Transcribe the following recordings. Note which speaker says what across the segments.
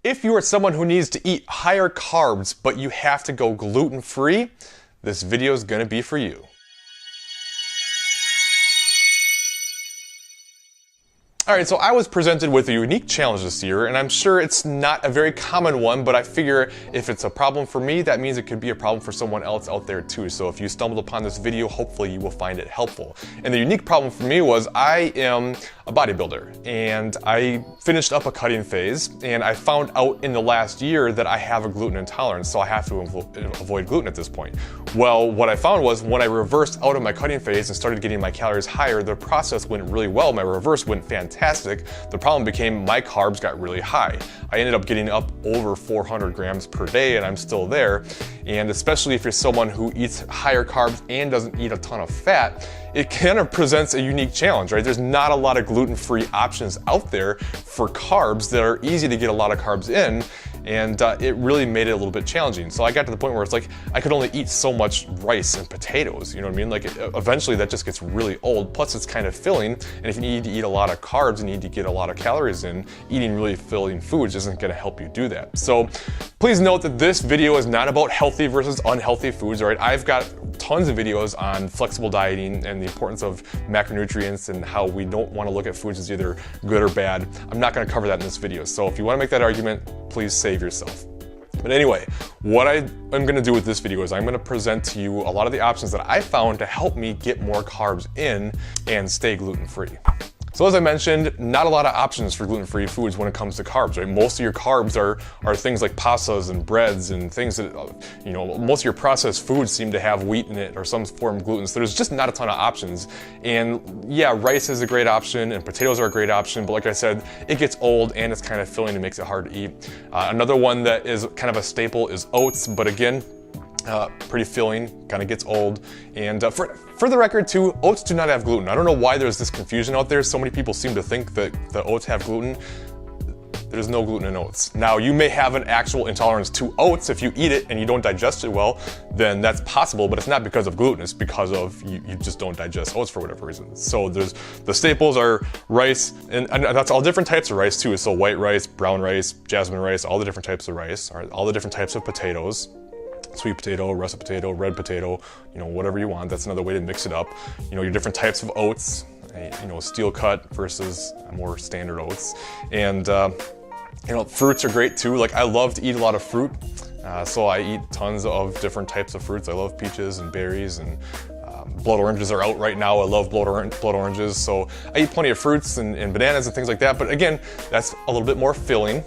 Speaker 1: If you are someone who needs to eat higher carbs, but you have to go gluten-free, this video is gonna be for you. Alright, so I was presented with a unique challenge this year, and I'm sure it's not a very common one, but I figure if it's a problem for me, that means it could be a problem for someone else out there too. So if you stumbled upon this video, hopefully you will find it helpful. And the unique problem for me was I am a bodybuilder, and I finished up a cutting phase, and I found out in the last year that I have a gluten intolerance, so I have to avoid gluten at this point. Well, what I found was when I reversed out of my cutting phase and started getting my calories higher, the process went really well. My reverse went fantastic. The problem became my carbs got really high. I ended up getting up over 400 grams per day, and I'm still there. And especially if you're someone who eats higher carbs and doesn't eat a ton of fat, it kind of presents a unique challenge, right? There's not a lot of gluten-free options out there for carbs that are easy to get a lot of carbs in, and it really made it a little bit challenging. So I got to the point where it's like I could only eat so much rice and potatoes, you know what I mean? Like eventually that just gets really old, plus it's kind of filling, and if you need to eat a lot of carbs and need to get a lot of calories in, eating really filling foods isn't gonna help you do that. So please note that this video is not about healthy versus unhealthy foods, all right? I've got tons of videos on flexible dieting and the importance of macronutrients and how we don't want to look at foods as either good or bad. I'm not going to cover that in this video. So if you want to make that argument, please save yourself. But anyway, what I am going to do with this video is I'm going to present to you a lot of the options that I found to help me get more carbs in and stay gluten-free. So as I mentioned, not a lot of options for gluten-free foods when it comes to carbs, right? Most of your carbs are things like pastas and breads and things that, you know, most of your processed foods seem to have wheat in it or some form of gluten, so there's just not a ton of options. And yeah, rice is a great option and potatoes are a great option, but like I said, it gets old and it's kind of filling and makes it hard to eat. Another one that is kind of a staple is oats, but again, pretty filling, kind of gets old. And for the record too, oats do not have gluten. I don't know why there's this confusion out there. So many people seem to think that the oats have gluten. There's no gluten in oats. Now, you may have an actual intolerance to oats. If you eat it and you don't digest it well, then that's possible, but it's not because of gluten. It's because of you just don't digest oats for whatever reason. So there's the staples are rice, and that's all different types of rice too. So white rice, brown rice, jasmine rice, all the different types of rice, all the different types of potatoes. Sweet potato, russet potato, red potato, you know, whatever you want. That's another way to mix it up. You know, your different types of oats, you know, steel cut versus more standard oats. And, you know, fruits are great too. Like I love to eat a lot of fruit. So I eat tons of different types of fruits. I love peaches and berries and blood oranges are out right now. I love blood oranges. So I eat plenty of fruits and bananas and things like that. But again, that's a little bit more filling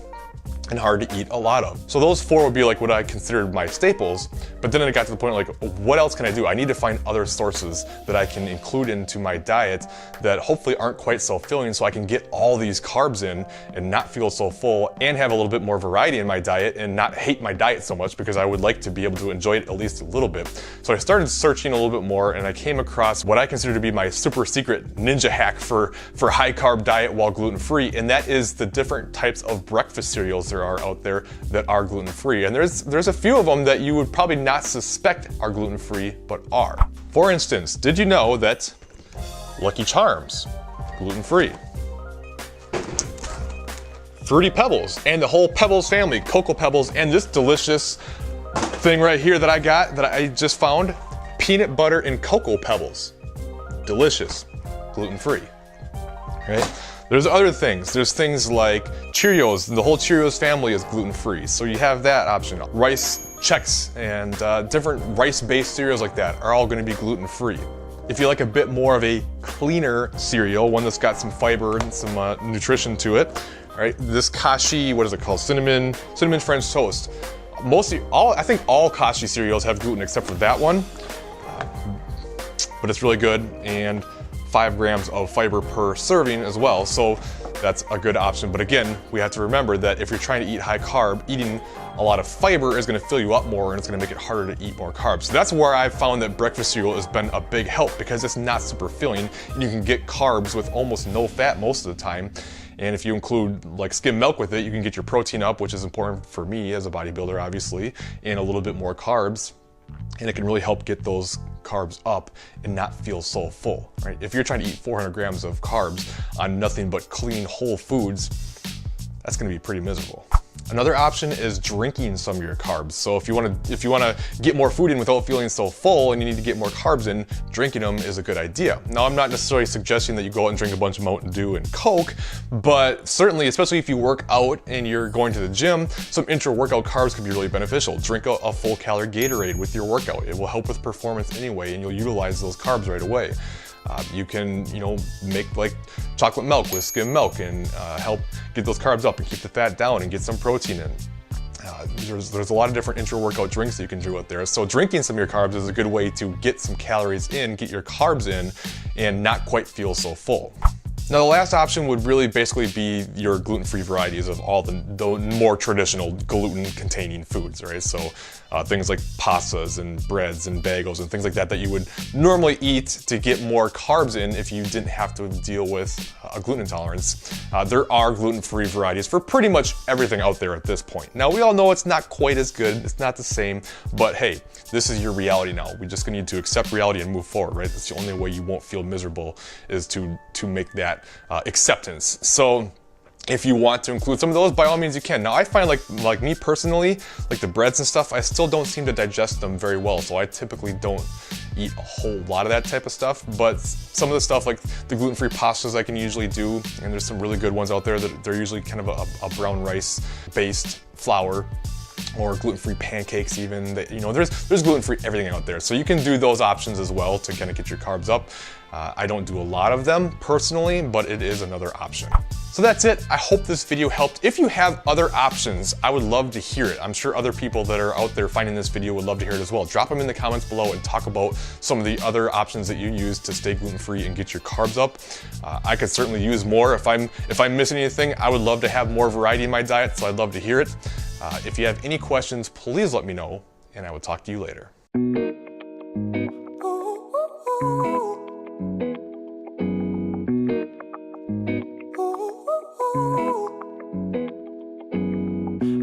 Speaker 1: and hard to eat a lot of. So those four would be like what I considered my staples, but then it got to the point like, what else can I do? I need to find other sources that I can include into my diet that hopefully aren't quite so filling so I can get all these carbs in and not feel so full and have a little bit more variety in my diet and not hate my diet so much because I would like to be able to enjoy it at least a little bit. So I started searching a little bit more and I came across what I consider to be my super secret ninja hack for high carb diet while gluten-free, and that is the different types of breakfast cereals there are out there that are gluten-free. And there's a few of them that you would probably not suspect are gluten-free, but are. For instance, did you know that Lucky Charms, gluten-free? Fruity Pebbles and the whole Pebbles family, Cocoa Pebbles, and this delicious thing right here that I got, that I just found, peanut butter and cocoa pebbles. Delicious, gluten-free, right? There's other things. There's things like Cheerios. The whole Cheerios family is gluten-free, so you have that option. Rice Chex and different rice-based cereals like that are all going to be gluten-free. If you like a bit more of a cleaner cereal, one that's got some fiber and some nutrition to it, right? This Kashi, what is it called? Cinnamon French toast. I think all Kashi cereals have gluten except for that one, but it's really good, and 5 grams of fiber per serving as well, so that's a good option. But again, we have to remember that if you're trying to eat high carb, eating a lot of fiber is going to fill you up more and it's going to make it harder to eat more carbs. So that's where I've found that breakfast cereal has been a big help because it's not super filling and you can get carbs with almost no fat most of the time. And if you include like skim milk with it, you can get your protein up, which is important for me as a bodybuilder, obviously, and a little bit more carbs. And it can really help get those carbs up and not feel so full, right? If you're trying to eat 400 grams of carbs on nothing but clean whole foods, that's gonna be pretty miserable. Another option is drinking some of your carbs. So if you want to get more food in without feeling so full and you need to get more carbs in, drinking them is a good idea. Now, I'm not necessarily suggesting that you go out and drink a bunch of Mountain Dew and Coke, but certainly, especially if you work out and you're going to the gym, some intra-workout carbs can be really beneficial. Drink a full calorie Gatorade with your workout. It will help with performance anyway, and you'll utilize those carbs right away. You can, make like chocolate milk with skim milk and help get those carbs up and keep the fat down and get some protein in. There's a lot of different intra-workout drinks that you can do out there. So drinking some of your carbs is a good way to get some calories in, get your carbs in, and not quite feel so full. Now, the last option would really basically be your gluten-free varieties of all the more traditional gluten-containing foods, right? So things like pastas and breads and bagels and things like that you would normally eat to get more carbs in if you didn't have to deal with a gluten intolerance. There are gluten-free varieties for pretty much everything out there at this point. Now, we all know it's not quite as good, it's not the same, but hey, this is your reality now. We're just gonna need to accept reality and move forward, right? That's the only way you won't feel miserable, is to make that acceptance. So if you want to include some of those, by all means you can. Now, I find like me personally, like the breads and stuff, I still don't seem to digest them very well. So I typically don't eat a whole lot of that type of stuff, but some of the stuff like the gluten-free pastas I can usually do, and there's some really good ones out there that they're usually kind of a brown rice based flour, or gluten-free pancakes even. There's gluten-free everything out there. So you can do those options as well to kind of get your carbs up. I don't do a lot of them personally, but it is another option. So that's it. I hope this video helped. If you have other options, I would love to hear it. I'm sure other people that are out there finding this video would love to hear it as well. Drop them in the comments below and talk about some of the other options that you use to stay gluten-free and get your carbs up. I could certainly use more. If I'm missing anything, I would love to have more variety in my diet, so I'd love to hear it. If you have any questions, please let me know, and I will talk to you later.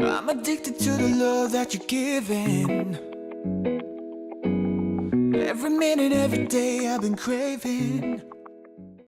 Speaker 2: I'm addicted to the love that you're giving. Every minute, every day I've been craving.